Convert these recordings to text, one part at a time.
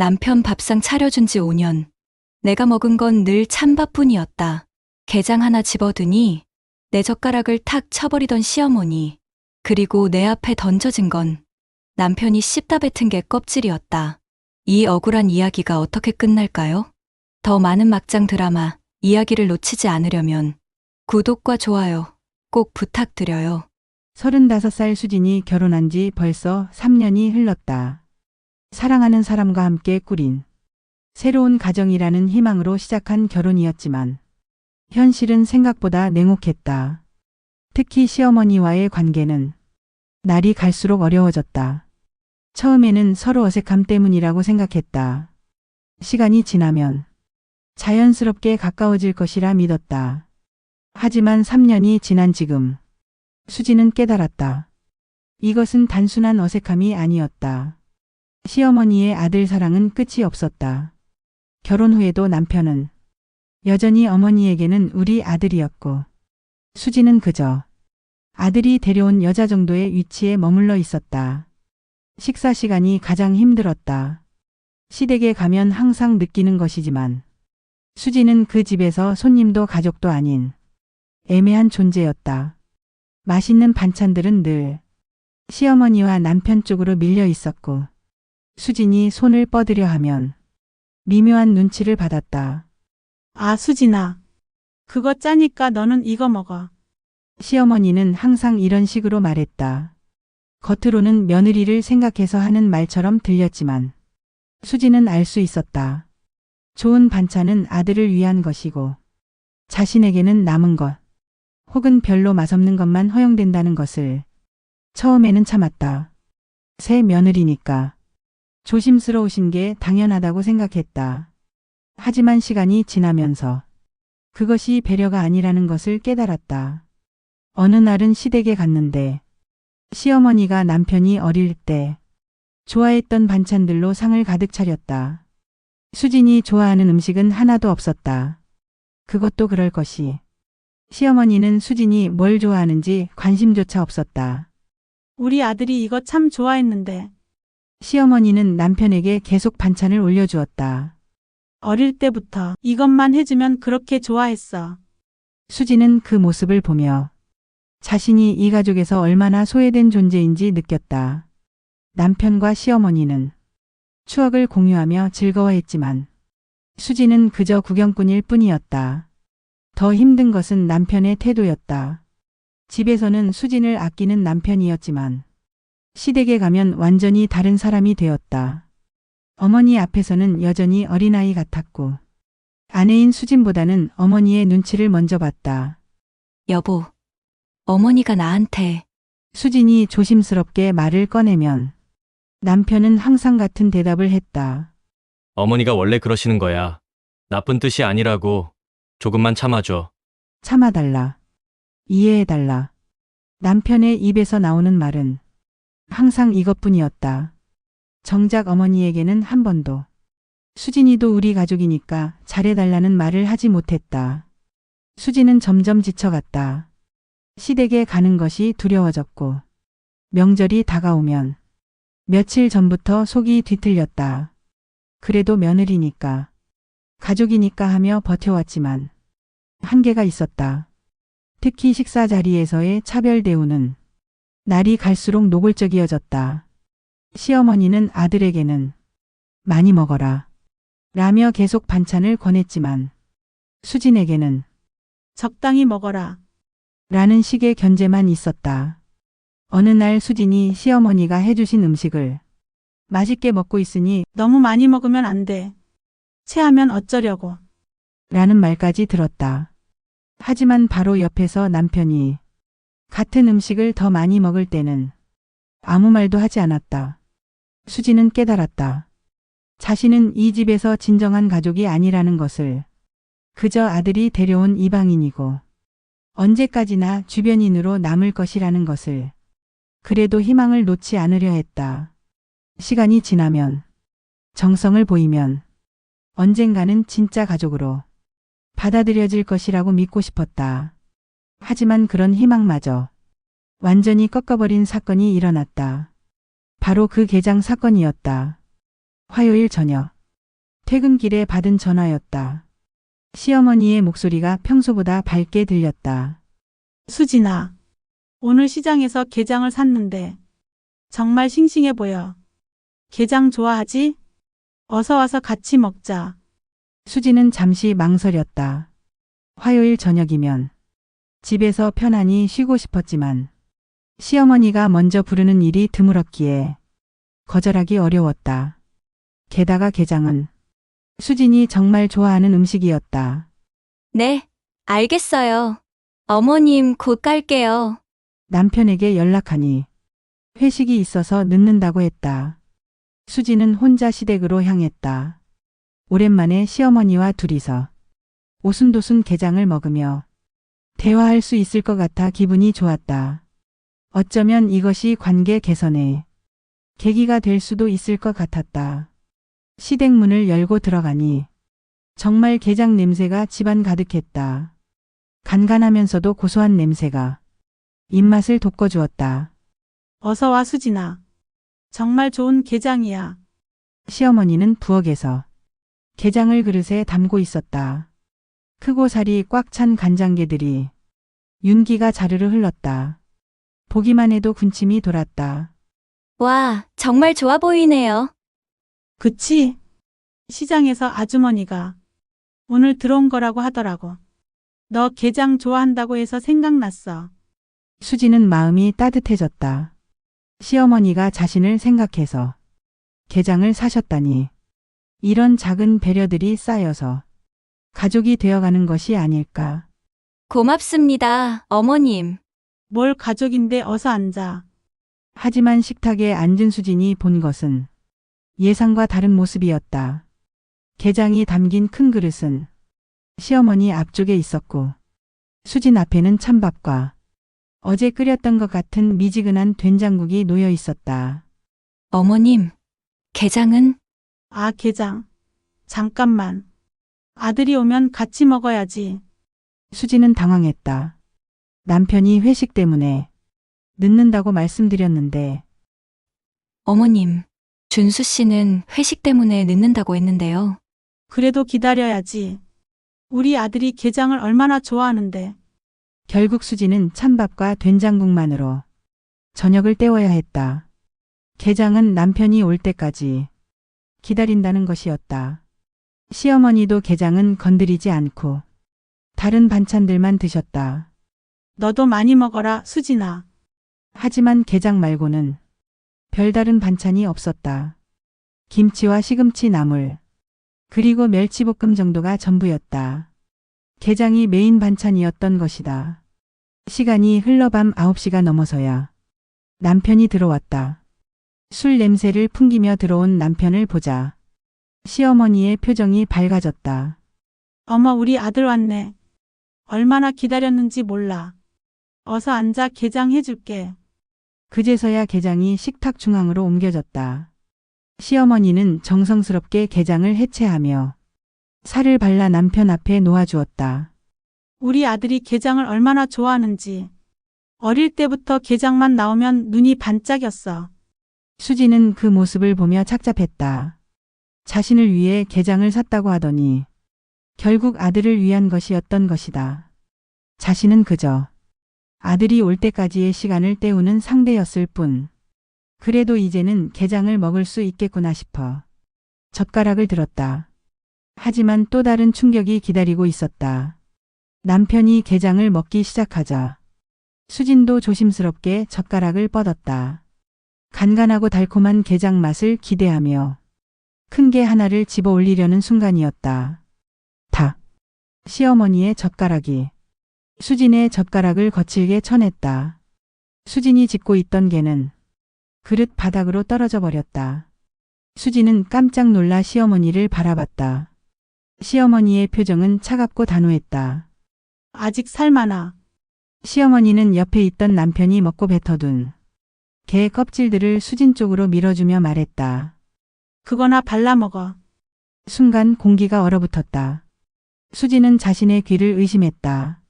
남편 밥상 차려준 지 5년. 내가 먹은 건 늘 찬밥뿐이었다. 게장 하나 집어드니 내 젓가락을 탁 쳐버리던 시어머니. 그리고 내 앞에 던져진 건 남편이 씹다 뱉은 게 껍질이었다. 이 억울한 이야기가 어떻게 끝날까요? 더 많은 막장 드라마, 이야기를 놓치지 않으려면 구독과 좋아요 꼭 부탁드려요. 35살 수진이 결혼한 지 벌써 3년이 흘렀다. 사랑하는 사람과 함께 꾸린 새로운 가정이라는 희망으로 시작한 결혼이었지만 현실은 생각보다 냉혹했다. 특히 시어머니와의 관계는 날이 갈수록 어려워졌다. 처음에는 서로 어색함 때문이라고 생각했다. 시간이 지나면 자연스럽게 가까워질 것이라 믿었다. 하지만 3년이 지난 지금 수지는 깨달았다. 이것은 단순한 어색함이 아니었다. 시어머니의 아들 사랑은 끝이 없었다. 결혼 후에도 남편은 여전히 어머니에게는 우리 아들이었고 수지는 그저 아들이 데려온 여자 정도의 위치에 머물러 있었다. 식사 시간이 가장 힘들었다. 시댁에 가면 항상 느끼는 것이지만 수지는 그 집에서 손님도 가족도 아닌 애매한 존재였다. 맛있는 반찬들은 늘 시어머니와 남편 쪽으로 밀려 있었고 수진이 손을 뻗으려 하면 미묘한 눈치를 받았다. 아, 수진아. 그거 짜니까 너는 이거 먹어. 시어머니는 항상 이런 식으로 말했다. 겉으로는 며느리를 생각해서 하는 말처럼 들렸지만 수지는 알 수 있었다. 좋은 반찬은 아들을 위한 것이고 자신에게는 남은 것 혹은 별로 맛없는 것만 허용된다는 것을 처음에는 참았다. 새 며느리니까 조심스러우신 게 당연하다고 생각했다. 하지만 시간이 지나면서 그것이 배려가 아니라는 것을 깨달았다. 어느 날은 시댁에 갔는데 시어머니가 남편이 어릴 때 좋아했던 반찬들로 상을 가득 차렸다. 수진이 좋아하는 음식은 하나도 없었다. 그것도 그럴 것이 시어머니는 수진이 뭘 좋아하는지 관심조차 없었다. 우리 아들이 이거 참 좋아했는데. 시어머니는 남편에게 계속 반찬을 올려주었다. 어릴 때부터 이것만 해주면 그렇게 좋아했어. 수지는 그 모습을 보며 자신이 이 가족에서 얼마나 소외된 존재인지 느꼈다. 남편과 시어머니는 추억을 공유하며 즐거워했지만 수지는 그저 구경꾼일 뿐이었다. 더 힘든 것은 남편의 태도였다. 집에서는 수진을 아끼는 남편이었지만 시댁에 가면 완전히 다른 사람이 되었다. 어머니 앞에서는 여전히 어린아이 같았고 아내인 수진보다는 어머니의 눈치를 먼저 봤다. 여보, 어머니가 나한테 수진이 조심스럽게 말을 꺼내면 남편은 항상 같은 대답을 했다. 어머니가 원래 그러시는 거야. 나쁜 뜻이 아니라고. 조금만 참아줘. 참아달라. 이해해달라. 남편의 입에서 나오는 말은 항상 이것뿐이었다. 정작 어머니에게는 한 번도 수진이도 우리 가족이니까 잘해달라는 말을 하지 못했다. 수진은 점점 지쳐갔다. 시댁에 가는 것이 두려워졌고 명절이 다가오면 며칠 전부터 속이 뒤틀렸다. 그래도 며느리니까 가족이니까 하며 버텨왔지만 한계가 있었다. 특히 식사 자리에서의 차별 대우는 날이 갈수록 노골적이어졌다. 시어머니는 아들에게는 많이 먹어라 라며 계속 반찬을 권했지만 수진에게는 적당히 먹어라. 라는 식의 견제만 있었다. 어느 날 수진이 시어머니가 해주신 음식을 맛있게 먹고 있으니 너무 많이 먹으면 안 돼. 체하면 어쩌려고. 라는 말까지 들었다. 하지만 바로 옆에서 남편이 같은 음식을 더 많이 먹을 때는 아무 말도 하지 않았다. 수지는 깨달았다. 자신은 이 집에서 진정한 가족이 아니라는 것을. 그저 아들이 데려온 이방인이고 언제까지나 주변인으로 남을 것이라는 것을. 그래도 희망을 놓지 않으려 했다. 시간이 지나면 정성을 보이면 언젠가는 진짜 가족으로 받아들여질 것이라고 믿고 싶었다. 하지만 그런 희망마저 완전히 꺾어버린 사건이 일어났다. 바로 그 게장 사건이었다. 화요일 저녁. 퇴근길에 받은 전화였다. 시어머니의 목소리가 평소보다 밝게 들렸다. 수진아, 오늘 시장에서 게장을 샀는데 정말 싱싱해 보여. 게장 좋아하지? 어서 와서 같이 먹자. 수지는 잠시 망설였다. 화요일 저녁이면 집에서 편안히 쉬고 싶었지만 시어머니가 먼저 부르는 일이 드물었기에 거절하기 어려웠다. 게다가 게장은 수진이 정말 좋아하는 음식이었다. 네, 알겠어요. 어머님 곧 갈게요. 남편에게 연락하니 회식이 있어서 늦는다고 했다. 수지는 혼자 시댁으로 향했다. 오랜만에 시어머니와 둘이서 오순도순 게장을 먹으며 대화할 수 있을 것 같아 기분이 좋았다. 어쩌면 이것이 관계 개선에 계기가 될 수도 있을 것 같았다. 시댁 문을 열고 들어가니 정말 게장 냄새가 집안 가득했다. 간간하면서도 고소한 냄새가 입맛을 돋궈주었다. 어서 와, 수진아. 정말 좋은 게장이야. 시어머니는 부엌에서 게장을 그릇에 담고 있었다. 크고 살이 꽉 찬 간장게들이 윤기가 자르르 흘렀다. 보기만 해도 군침이 돌았다. 와, 정말 좋아 보이네요. 그치? 시장에서 아주머니가 오늘 들어온 거라고 하더라고. 너 게장 좋아한다고 해서 생각났어. 수지는 마음이 따뜻해졌다. 시어머니가 자신을 생각해서 게장을 사셨다니. 이런 작은 배려들이 쌓여서 가족이 되어가는 것이 아닐까. 고맙습니다, 어머님. 뭘 가족인데 어서 앉아. 하지만 식탁에 앉은 수진이 본 것은 예상과 다른 모습이었다. 게장이 담긴 큰 그릇은 시어머니 앞쪽에 있었고 수진 앞에는 찬밥과 어제 끓였던 것 같은 미지근한 된장국이 놓여 있었다. 어머님, 게장은? 아, 게장. 잠깐만. 아들이 오면 같이 먹어야지. 수지는 당황했다. 남편이 회식 때문에 늦는다고 말씀드렸는데 어머님, 준수 씨는 회식 때문에 늦는다고 했는데요. 그래도 기다려야지. 우리 아들이 게장을 얼마나 좋아하는데. 결국 수지는 찬밥과 된장국만으로 저녁을 때워야 했다. 게장은 남편이 올 때까지 기다린다는 것이었다. 시어머니도 게장은 건드리지 않고 다른 반찬들만 드셨다. 너도 많이 먹어라, 수진아. 하지만 게장 말고는 별다른 반찬이 없었다. 김치와 시금치 나물, 그리고 멸치볶음 정도가 전부였다. 게장이 메인 반찬이었던 것이다. 시간이 흘러 밤 9시가 넘어서야 남편이 들어왔다. 술 냄새를 풍기며 들어온 남편을 보자 시어머니의 표정이 밝아졌다. 어머, 우리 아들 왔네. 얼마나 기다렸는지 몰라. 어서 앉아, 게장 해줄게. 그제서야 게장이 식탁 중앙으로 옮겨졌다. 시어머니는 정성스럽게 게장을 해체하며 살을 발라 남편 앞에 놓아주었다. 우리 아들이 게장을 얼마나 좋아하는지. 어릴 때부터 게장만 나오면 눈이 반짝였어. 수지는 그 모습을 보며 착잡했다. 자신을 위해 게장을 샀다고 하더니 결국 아들을 위한 것이었던 것이다. 자신은 그저 아들이 올 때까지의 시간을 때우는 상대였을 뿐. 그래도 이제는 게장을 먹을 수 있겠구나 싶어 젓가락을 들었다. 하지만 또 다른 충격이 기다리고 있었다. 남편이 게장을 먹기 시작하자 수진도 조심스럽게 젓가락을 뻗었다. 간간하고 달콤한 게장 맛을 기대하며 큰 게 하나를 집어 올리려는 순간이었다. 탁! 시어머니의 젓가락이 수진의 젓가락을 거칠게 쳐냈다. 수진이 짚고 있던 게는 그릇 바닥으로 떨어져 버렸다. 수진은 깜짝 놀라 시어머니를 바라봤다. 시어머니의 표정은 차갑고 단호했다. 아직 살만하. 시어머니는 옆에 있던 남편이 먹고 뱉어둔 게 껍질들을 수진 쪽으로 밀어주며 말했다. 그거나 발라 먹어. 순간 공기가 얼어붙었다. 수진은 자신의 귀를 의심했다.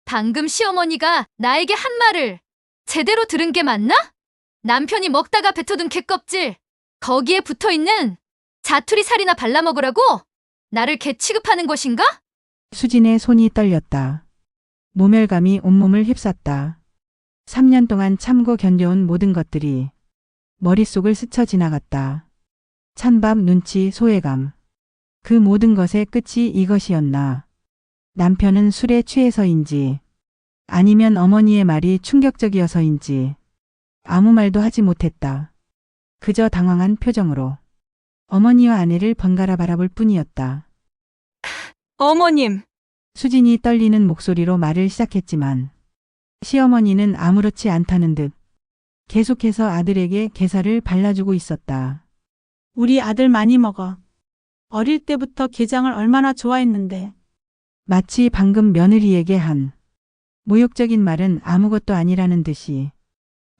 방금 시어머니가 나에게 한 말을 제대로 들은 게 맞나? 남편이 먹다가 뱉어둔 게껍질, 거기에 붙어있는 자투리 살이나 발라먹으라고? 나를 개 취급하는 것인가? 수진의 손이 떨렸다. 모멸감이 온몸을 휩쌌다. 3년 동안 참고 견뎌온 모든 것들이 머릿속을 스쳐 지나갔다. 찬밥, 눈치, 소외감. 그 모든 것의 끝이 이것이었나. 남편은 술에 취해서인지 아니면 어머니의 말이 충격적이어서인지 아무 말도 하지 못했다. 그저 당황한 표정으로 어머니와 아내를 번갈아 바라볼 뿐이었다. 어머님, 수진이 떨리는 목소리로 말을 시작했지만 시어머니는 아무렇지 않다는 듯 계속해서 아들에게 게살을 발라주고 있었다. 우리 아들 많이 먹어. 어릴 때부터 게장을 얼마나 좋아했는데. 마치 방금 며느리에게 한 모욕적인 말은 아무것도 아니라는 듯이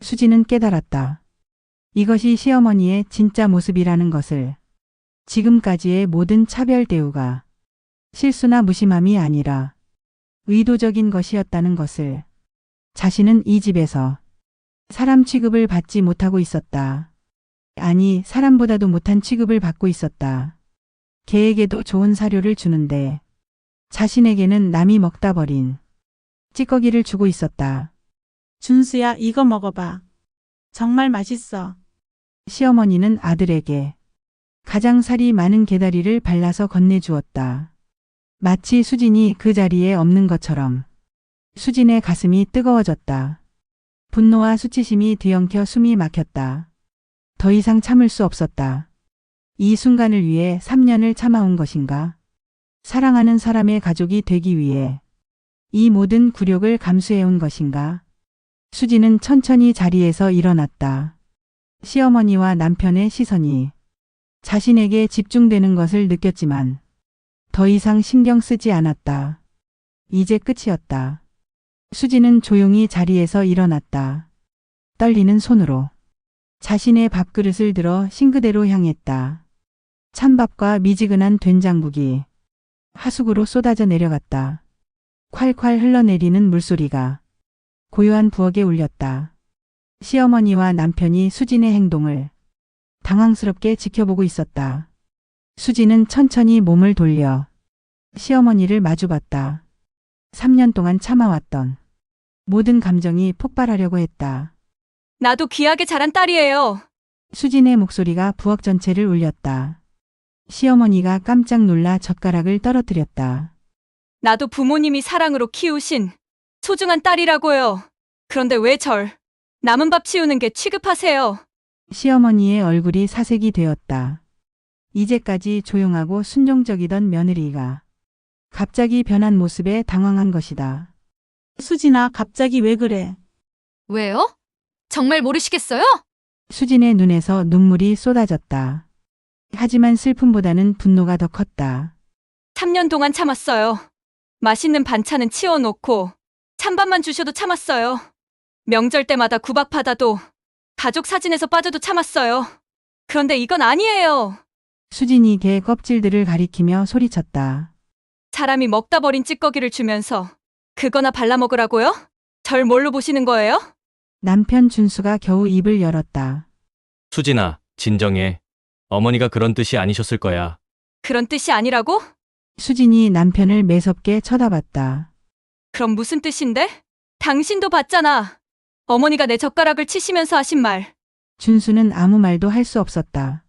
수지는 깨달았다. 이것이 시어머니의 진짜 모습이라는 것을. 지금까지의 모든 차별 대우가 실수나 무심함이 아니라 의도적인 것이었다는 것을. 자신은 이 집에서 사람 취급을 받지 못하고 있었다. 아니, 사람보다도 못한 취급을 받고 있었다. 개에게도 좋은 사료를 주는데 자신에게는 남이 먹다 버린 찌꺼기를 주고 있었다. 준수야, 이거 먹어봐. 정말 맛있어. 시어머니는 아들에게 가장 살이 많은 게다리를 발라서 건네주었다. 마치 수진이 그 자리에 없는 것처럼. 수진의 가슴이 뜨거워졌다. 분노와 수치심이 뒤엉켜 숨이 막혔다. 더 이상 참을 수 없었다. 이 순간을 위해 3년을 참아온 것인가? 사랑하는 사람의 가족이 되기 위해 이 모든 굴욕을 감수해온 것인가? 수지는 천천히 자리에서 일어났다. 시어머니와 남편의 시선이 자신에게 집중되는 것을 느꼈지만 더 이상 신경 쓰지 않았다. 이제 끝이었다. 수지는 조용히 자리에서 일어났다. 떨리는 손으로 자신의 밥그릇을 들어 싱크대로 향했다. 찬밥과 미지근한 된장국이 하수구로 쏟아져 내려갔다. 콸콸 흘러내리는 물소리가 고요한 부엌에 울렸다. 시어머니와 남편이 수진의 행동을 당황스럽게 지켜보고 있었다. 수진은 천천히 몸을 돌려 시어머니를 마주봤다. 3년 동안 참아왔던 모든 감정이 폭발하려고 했다. 나도 귀하게 자란 딸이에요. 수진의 목소리가 부엌 전체를 울렸다. 시어머니가 깜짝 놀라 젓가락을 떨어뜨렸다. 나도 부모님이 사랑으로 키우신 소중한 딸이라고요. 그런데 왜 남은 밥 치우는 게 취급하세요? 시어머니의 얼굴이 사색이 되었다. 이제까지 조용하고 순종적이던 며느리가 갑자기 변한 모습에 당황한 것이다. 수진아, 갑자기 왜 그래? 왜요? 정말 모르시겠어요? 수진의 눈에서 눈물이 쏟아졌다. 하지만 슬픔보다는 분노가 더 컸다. 3년 동안 참았어요. 맛있는 반찬은 치워놓고 찬밥만 주셔도 참았어요. 명절 때마다 구박받아도 가족 사진에서 빠져도 참았어요. 그런데 이건 아니에요. 수진이 개 껍질들을 가리키며 소리쳤다. 사람이 먹다 버린 찌꺼기를 주면서 그거나 발라먹으라고요? 절 뭘로 보시는 거예요? 남편 준수가 겨우 입을 열었다. 수진아, 진정해. 어머니가 그런 뜻이 아니셨을 거야. 그런 뜻이 아니라고? 수진이 남편을 매섭게 쳐다봤다. 그럼 무슨 뜻인데? 당신도 봤잖아. 어머니가 내 젓가락을 치시면서 하신 말. 준수는 아무 말도 할 수 없었다.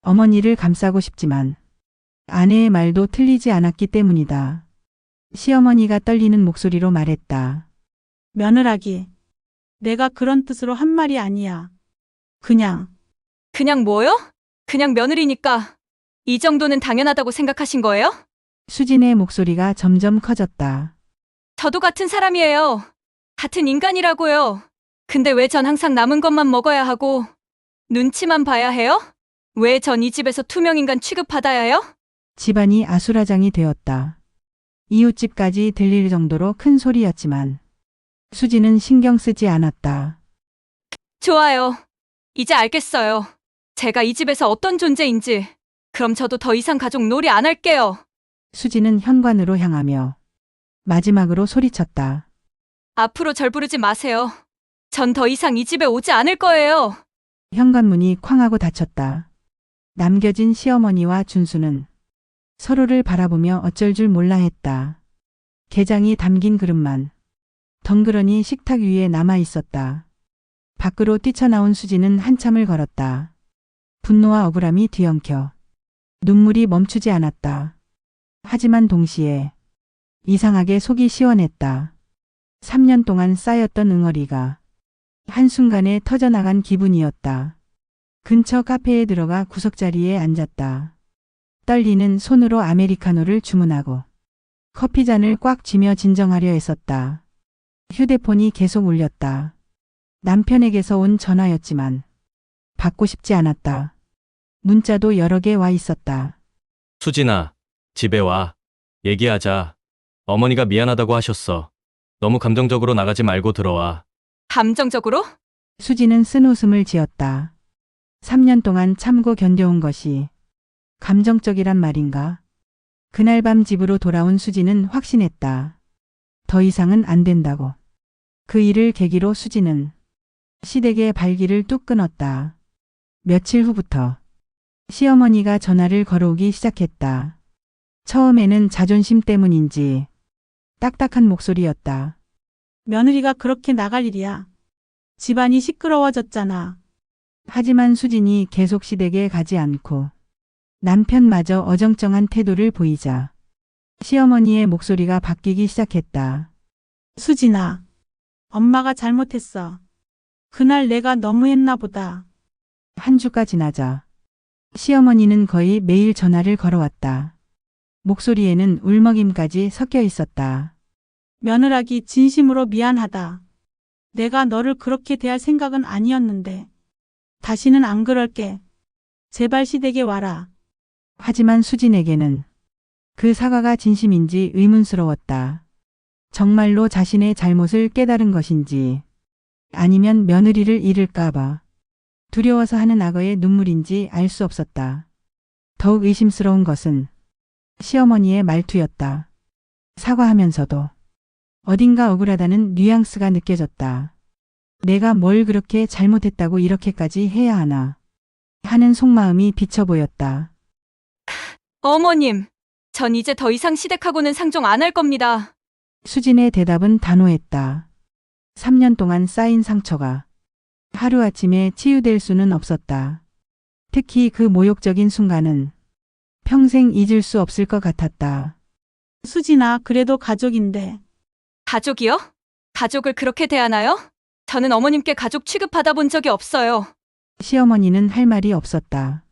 어머니를 감싸고 싶지만 아내의 말도 틀리지 않았기 때문이다. 시어머니가 떨리는 목소리로 말했다. 며느라기. 내가 그런 뜻으로 한 말이 아니야. 그냥. 그냥 뭐요? 그냥 며느리니까 이 정도는 당연하다고 생각하신 거예요? 수진의 목소리가 점점 커졌다. 저도 같은 사람이에요. 같은 인간이라고요. 근데 왜 전 항상 남은 것만 먹어야 하고 눈치만 봐야 해요? 왜 전 이 집에서 투명인간 취급받아야 해요? 집안이 아수라장이 되었다. 이웃집까지 들릴 정도로 큰 소리였지만 수지는 신경 쓰지 않았다. 좋아요. 이제 알겠어요. 제가 이 집에서 어떤 존재인지. 그럼 저도 더 이상 가족 놀이 안 할게요. 수지는 현관으로 향하며 마지막으로 소리쳤다. 앞으로 절 부르지 마세요. 전 더 이상 이 집에 오지 않을 거예요. 현관문이 쾅 하고 닫혔다. 남겨진 시어머니와 준수는 서로를 바라보며 어쩔 줄 몰라 했다. 게장이 담긴 그릇만 덩그러니 식탁 위에 남아 있었다. 밖으로 뛰쳐나온 수지는 한참을 걸었다. 분노와 억울함이 뒤엉켜 눈물이 멈추지 않았다. 하지만 동시에 이상하게 속이 시원했다. 3년 동안 쌓였던 응어리가 한순간에 터져나간 기분이었다. 근처 카페에 들어가 구석자리에 앉았다. 떨리는 손으로 아메리카노를 주문하고 커피잔을 꽉 쥐며 진정하려 했었다. 휴대폰이 계속 울렸다. 남편에게서 온 전화였지만 받고 싶지 않았다. 문자도 여러 개 와 있었다. 수진아, 집에 와. 얘기하자. 어머니가 미안하다고 하셨어. 너무 감정적으로 나가지 말고 들어와. 감정적으로? 수지는 쓴웃음을 지었다. 3년 동안 참고 견뎌온 것이 감정적이란 말인가? 그날 밤 집으로 돌아온 수지는 확신했다. 더 이상은 안 된다고. 그 일을 계기로 수지는 시댁의 발길을 뚝 끊었다. 며칠 후부터 시어머니가 전화를 걸어오기 시작했다. 처음에는 자존심 때문인지 딱딱한 목소리였다. 며느리가 그렇게 나갈 일이야. 집안이 시끄러워졌잖아. 하지만 수진이 계속 시댁에 가지 않고 남편마저 어정쩡한 태도를 보이자 시어머니의 목소리가 바뀌기 시작했다. 수진아, 엄마가 잘못했어. 그날 내가 너무했나 보다. 한 주가 지나자 시어머니는 거의 매일 전화를 걸어왔다. 목소리에는 울먹임까지 섞여 있었다. 며느라기 진심으로 미안하다. 내가 너를 그렇게 대할 생각은 아니었는데. 다시는 안 그럴게. 제발 시댁에 와라. 하지만 수진에게는 그 사과가 진심인지 의문스러웠다. 정말로 자신의 잘못을 깨달은 것인지 아니면 며느리를 잃을까봐 두려워서 하는 악어의 눈물인지 알 수 없었다. 더욱 의심스러운 것은 시어머니의 말투였다. 사과하면서도 어딘가 억울하다는 뉘앙스가 느껴졌다. 내가 뭘 그렇게 잘못했다고 이렇게까지 해야 하나 하는 속마음이 비쳐 보였다. 어머님, 전 이제 더 이상 시댁하고는 상종 안 할 겁니다. 수진의 대답은 단호했다. 3년 동안 쌓인 상처가 하루아침에 치유될 수는 없었다. 특히 그 모욕적인 순간은 평생 잊을 수 없을 것 같았다. 수진아, 그래도 가족인데. 가족이요? 가족을 그렇게 대하나요? 저는 어머님께 가족 취급받아 본 적이 없어요. 시어머니는 할 말이 없었다.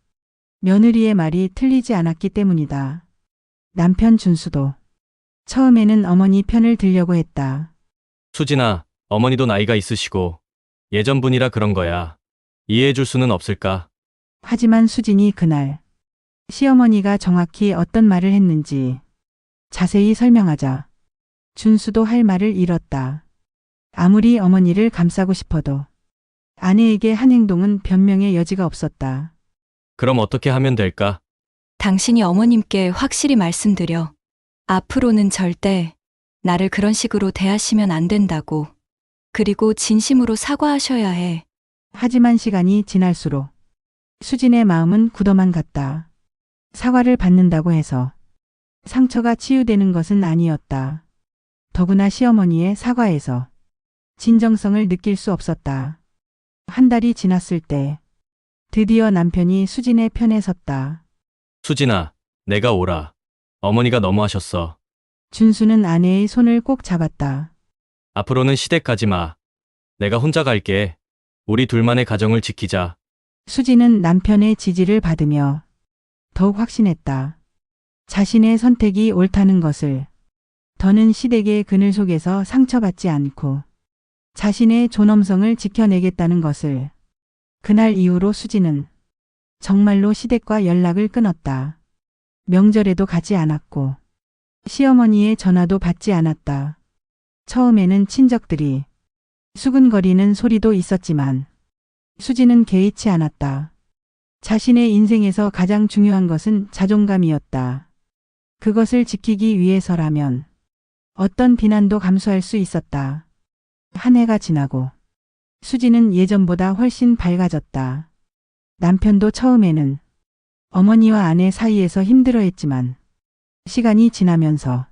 며느리의 말이 틀리지 않았기 때문이다. 남편 준수도 처음에는 어머니 편을 들려고 했다. 수진아, 어머니도 나이가 있으시고 예전 분이라 그런 거야. 이해해 줄 수는 없을까? 하지만 수진이 그날 시어머니가 정확히 어떤 말을 했는지 자세히 설명하자 준수도 할 말을 잃었다. 아무리 어머니를 감싸고 싶어도 아내에게 한 행동은 변명의 여지가 없었다. 그럼 어떻게 하면 될까? 당신이 어머님께 확실히 말씀드려. 앞으로는 절대 나를 그런 식으로 대하시면 안 된다고. 그리고 진심으로 사과하셔야 해. 하지만 시간이 지날수록 수진의 마음은 굳어만 갔다. 사과를 받는다고 해서 상처가 치유되는 것은 아니었다. 더구나 시어머니의 사과에서 진정성을 느낄 수 없었다. 한 달이 지났을 때 드디어 남편이 수진의 편에 섰다. 수진아, 내가 오라. 어머니가 너무하셨어. 준수는 아내의 손을 꼭 잡았다. 앞으로는 시댁 가지 마. 내가 혼자 갈게. 우리 둘만의 가정을 지키자. 수진은 남편의 지지를 받으며 더욱 확신했다. 자신의 선택이 옳다는 것을. 더는 시댁의 그늘 속에서 상처받지 않고 자신의 존엄성을 지켜내겠다는 것을. 그날 이후로 수진은 정말로 시댁과 연락을 끊었다. 명절에도 가지 않았고 시어머니의 전화도 받지 않았다. 처음에는 친척들이 수근거리는 소리도 있었지만 수진은 개의치 않았다. 자신의 인생에서 가장 중요한 것은 자존감이었다. 그것을 지키기 위해서라면 어떤 비난도 감수할 수 있었다. 한 해가 지나고 수진은 예전보다 훨씬 밝아졌다. 남편도 처음에는 어머니와 아내 사이에서 힘들어했지만 시간이 지나면서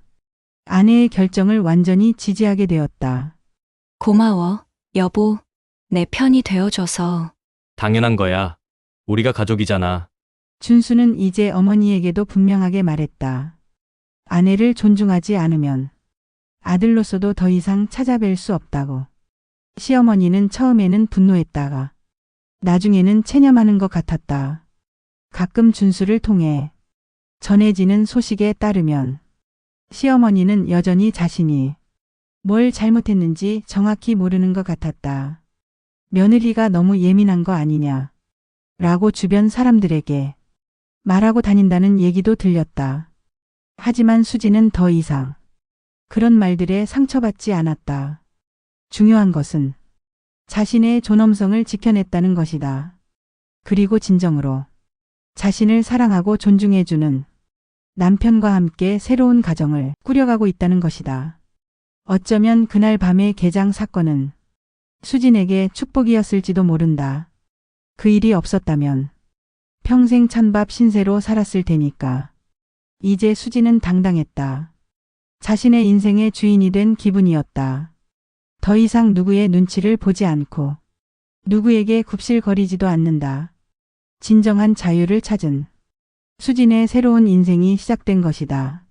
아내의 결정을 완전히 지지하게 되었다. 고마워, 여보. 내 편이 되어줘서. 당연한 거야. 우리가 가족이잖아. 준수는 이제 어머니에게도 분명하게 말했다. 아내를 존중하지 않으면 아들로서도 더 이상 찾아뵐 수 없다고. 시어머니는 처음에는 분노했다가 나중에는 체념하는 것 같았다. 가끔 준수를 통해 전해지는 소식에 따르면 시어머니는 여전히 자신이 뭘 잘못했는지 정확히 모르는 것 같았다. 며느리가 너무 예민한 거 아니냐 라고 주변 사람들에게 말하고 다닌다는 얘기도 들렸다. 하지만 수지는 더 이상 그런 말들에 상처받지 않았다. 중요한 것은 자신의 존엄성을 지켜냈다는 것이다. 그리고 진정으로 자신을 사랑하고 존중해주는 남편과 함께 새로운 가정을 꾸려가고 있다는 것이다. 어쩌면 그날 밤의 개장 사건은 수진에게 축복이었을지도 모른다. 그 일이 없었다면 평생 찬밥 신세로 살았을 테니까. 이제 수진은 당당했다. 자신의 인생의 주인이 된 기분이었다. 더 이상 누구의 눈치를 보지 않고 누구에게 굽실거리지도 않는다. 진정한 자유를 찾은 수진의 새로운 인생이 시작된 것이다.